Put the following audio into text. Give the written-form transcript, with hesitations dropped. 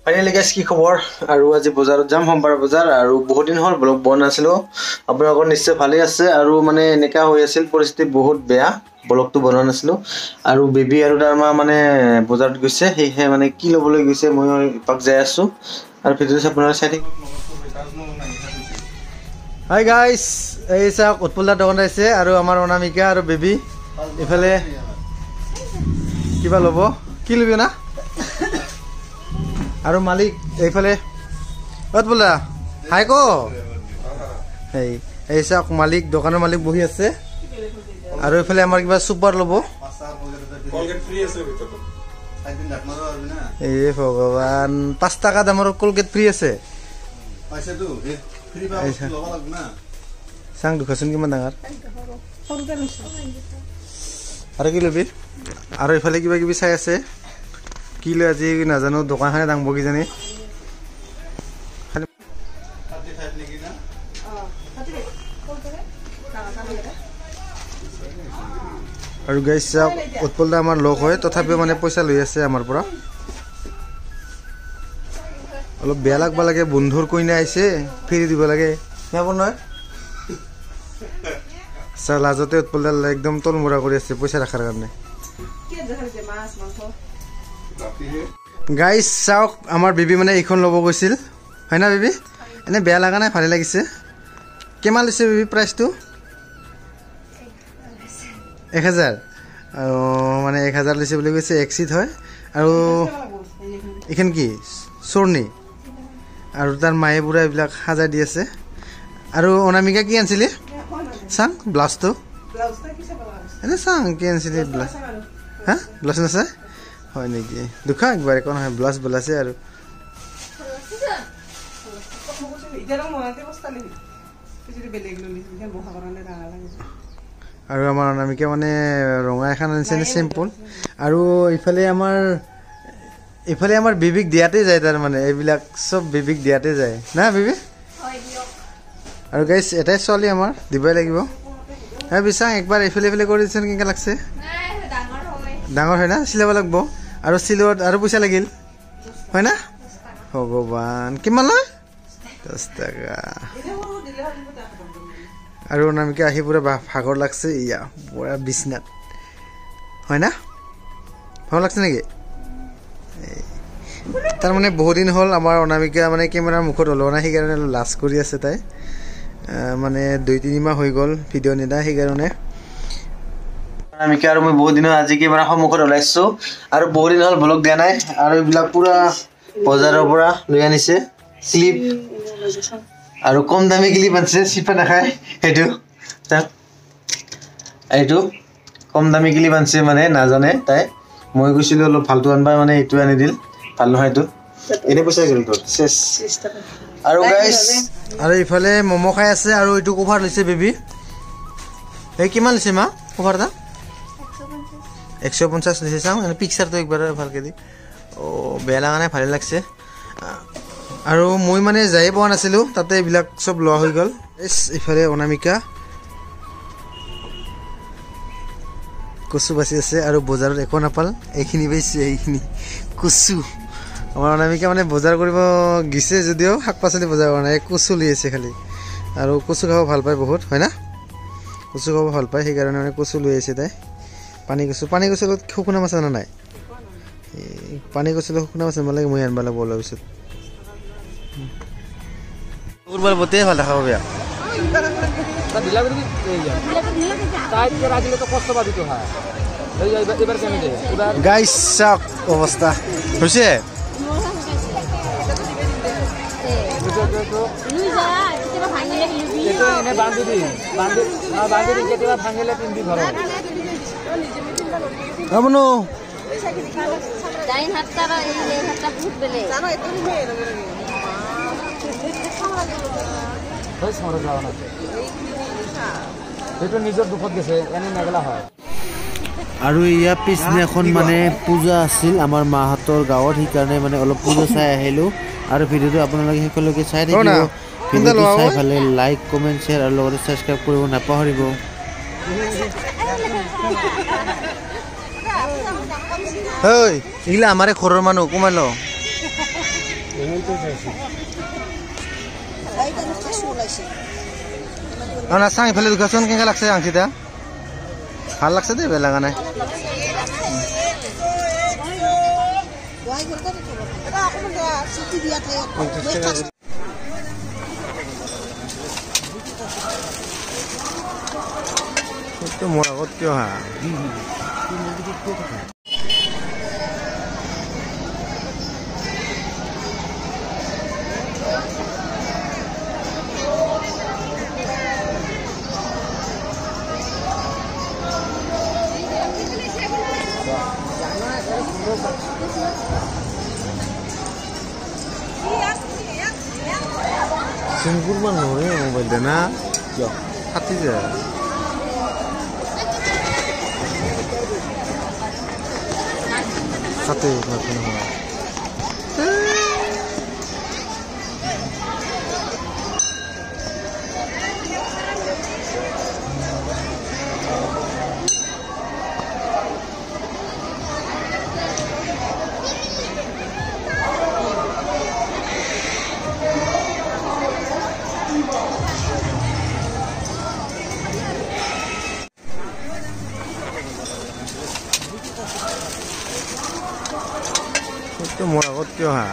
Finally guys কি খবৰ আৰু আজি বজাৰত যাম সোমবাৰ বজাৰ আৰু বহুত দিন হ'ল ব্লগ বন নাছিলোঁ আপোনালোকৰ নিশ্চয় ভালেই আছে আৰু মানে এনেকা হৈ আছিল পৰিস্থিতি বহুত বেয়া ব্লগটো বনোৱা নাছিলোঁ আৰু বেবী আৰু তাৰ মা মানে বজাৰত গৈছে সেয়েহে মানে কি ল'বলৈ গৈছে মই পাক যাই আছোঁ আৰু ভিডিঅ'টো আপোনালোকে চাই থাকিব হাই গাইজ এই চাওক উৎপলদাৰ দোকান আহিছে আৰু আমাৰ অনামিকা আৰু বেবী ইফালে কিবা ল'ব কি ল'বি না আৰু মালিক এইফালে উৎপলদা হাই ক এই চাওক মালিক দোকানৰ মালিক বহি আছে আৰু এইফালে আমাৰ কিবা চুপাৰ ল'ব এই ভগৱান 5 টাকা দামৰ কলগেট ফ্ৰী আছে চাং দুখচোন কিমান ডাঙৰ আৰু কি ল'বি আৰু এইফালে কিবা কিবি চাই আছে কি লৈ আজি নাজানো দোকানখনে দাঙব কিজানি আৰু গাইজ চাওক উৎপলদা আমাৰ লগ হয় তথাপিও মানে পইচা লৈ আছে আমাৰ পৰা অলপ বেয়া লাগবা লাগে বন্ধুৰ কইনা আহিছে ফিৰি দিব লাগে নহয় চাৰ লাজতে উৎপলদা একদম তলমূৰা কৰি আছে পইচা ৰখাৰ কাৰণে গাইজ চাওক আমাৰ বেবী মানে এইখন ল'ব গৈছিল হয় না বেবী এনে বেয়া লগা নাই ভালে লাগিছে কিমান লৈছে বেবী প্ৰাইচটো 1000 আৰু মানে 1000 লৈছে বুলি কৈছে এক্সিট হয় আৰু এইখন কি চৰ্ণি আৰু তাৰ মায়ে বুঢ়া এইবিলাক সাজাই দি আছে আৰু অনামিকা কি আনিছিলি চাং ব্লাউজটো এনে চাং কি আনিছিলি ব্লাউজ হা ব্লাউজ নাচাই হয় নেকি দুখা একবাৰ একো নহয় ব্লাউজ বলাইছে আৰু আমাৰ অনামিকা মানে ৰঙা এখন আনিছে চিম্পল আৰু ইফালে আমাৰ বেবীক দিয়াতে যায় তাৰ মানে এইবিলাক চব বেবীক দিয়াতে যায় না বেবী আৰু গাইজ এটাই ছোৱালী আমাৰ দিবই লাগিব হ্যাঁ বিচাং একবাৰ এইফালে কৰি দিছে কেনেকৈ লাগছে ডাঙৰ হয় না চিলাব লাগিব আৰু চিলোৱাত আৰু পইচা লাগিল হয় না ভগৱান কিমান লয় 10 টাকা আৰু অনামিকা আহি পুৰা ভাগৰ লাগছে ইয়া পুৰা বিছনাত হয় না ভাগৰ লাগছে নেকি তাৰ মানে বহুত দিন হ'ল আমাৰ অনামিকা মানে কেমেৰাৰ মুখত ওলোৱা নাই সেইকাৰণে লাজ কৰি আছে তাই মানে 2-3 মাহ হৈ গ'ল ভিডিঅ' নিদা সেইকাৰণে অনামিকা আৰু মই বহুত দিন আজি কেমেৰা সন্মুখত ওলাইছোঁ আৰু বহুত দিন হ'ল ব্লগ দিয়া নাই আৰু এইবিলাক পুৰা বজাৰৰ পৰা লৈ আনিছে ক্লিপ আৰু কম দামী ক্লিপ আনিছে চিপা নাখায় এইটো কম দামী ক্লিপ আনিছে মানে নাজানে তাই মই গৈছিলোঁ অলপ ভালটো আনবা মানে এইটো আনি দিল ভাল নহয় এইটো এনে পইচা গ'ল তোৰ চেছ আৰু গাইজ আৰু ইফালে ম'ম' খাই আছে আৰু এইটো কভাৰ লৈছে বেবী এই কিমান লৈছে মা কভাৰ এটা 150 লৈছে চাওঁ এনে পিকচাৰটো একবাৰ ভালকৈ দি বেয়া লগা নাই ভালে লাগছে আৰু মই মানে যাই পোৱা নাছিলোঁ তাতে এইবিলাক চব লোৱা হৈ গ'ল ইফালে অনামিকা কচু বাচি আছে আৰু বজাৰত একো নাপাল এইখিনি পাইছে এইখিনি কচু আমাৰ অনামিকা মানে বজাৰ কৰিব গিছে যদিও শাক পাচলি বজাৰ কৰা নাই কচু লৈ আছে খালি আৰু কচু খাব ভাল পায় বহুত হয় না কচু খাব ভাল পায় সেইকাৰণে মানে কচু লৈ আছে তাই পানী কচু লগত শুকুনা মাছ অনা নাই পানী কচু লগত শুকুনা মাছ আনিব লাগে মই আনিব লাগিব অলপ পিছত বতেই ভাল দেখাব বেয়া গাইজ চাওক অৱস্থা হৈছে আৰু ইয়া পিছদিনাখন মানে পূজা আছিল আমাৰ মাহঁতৰ গাঁৱত সেইকাৰণে মানে অলপ পূজা চাই আহিলোঁ আৰু ভিডিঅ'টো আপোনালোকে শেষলৈকে চাই থাকিব ভিডিঅ'টো চাই ভালে লাইক কমেণ্ট শ্বেয়াৰ আৰু লগতে ছাবস্ক্ৰাইব কৰিব নাপাহৰিব Hey, ini lah, mari korban manu, kumain lo. না চাং ইফালে দেখুৱাচোন কেনেকৈ লাগছে আংচিটা ভাল লাগছে দেই বেয়া লগা নাই মোৰ আগত কিয় হা Singgur man nore mobile dena yo hati je hati makin hora মোৰ আগত কিয় হা